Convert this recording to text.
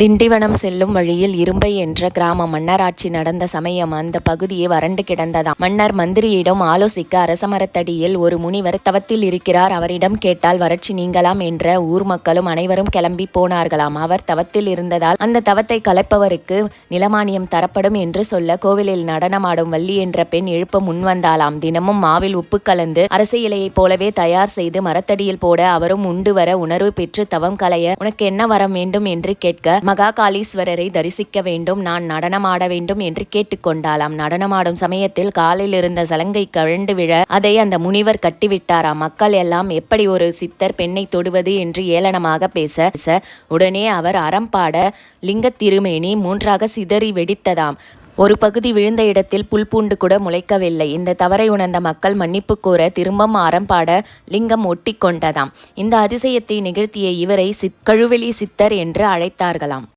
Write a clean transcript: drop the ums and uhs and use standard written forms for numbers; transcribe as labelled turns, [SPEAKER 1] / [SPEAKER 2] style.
[SPEAKER 1] திண்டிவனம் செல்லும் வழியில் இரும்பை என்ற கிராம மன்னராட்சி நடந்த சமயம் அந்த பகுதியே வறண்டு கிடந்ததாம். மன்னர் மந்திரியிடம் ஆலோசிக்க அரசமரத்தடியில் ஒரு முனிவர் தவத்தில் இருக்கிறார். அவரிடம் கேட்டால் வறட்சி நீங்கலாம் என்ற ஊர் மக்களும் அனைவரும் கிளம்பி போனார்களாம். அவர் தவத்தில் இருந்ததால் அந்த தவத்தை கலைப்பவருக்கு நிலமானியம் தரப்படும் என்று சொல்ல கோவிலில் நடனமாடும் வள்ளி என்ற பெண் எழுப்ப முன்வந்தாளாம். தினமும் மாவில் உப்பு கலந்து அரச இலையைப் போலவே தயார் செய்து மரத்தடியில் போட அவரும் உண்டு வர உணர்வு பெற்று தவம் கலைய உனக்கு என்ன வரம் வேண்டும் என்று கேட்க மகாகாளீஸ்வரரை தரிசிக்க வேண்டும், நான் நடனமாட வேண்டும் என்று கேட்டுக்கொண்டாளாம். நடனமாடும் சமயத்தில் காலில் இருந்த சலங்கை கழண்டு விழ அதை அந்த முனிவர் கட்டிவிட்டாராம். மக்கள் எல்லாம் எப்படி ஒரு சித்தர் பெண்ணை தொடுவது என்று ஏளனமாக பேச உடனே அவர் அறம்பாட லிங்க திருமேனி மூன்றாக சிதறி வெடித்ததாம். ஒரு பகுதி விழுந்த இடத்தில் புல் பூண்டு கூட முளைக்கவில்லை. இந்த தவறை உணர்ந்த மக்கள் மன்னிப்பு கோர திரும்பம் அறம்பாட லிங்கம் ஒட்டி கொண்டதாம். இந்த அதிசயத்தை நிகழ்த்திய இவரை கழுவெளி சித்தர் என்று அழைத்தார்களாம்.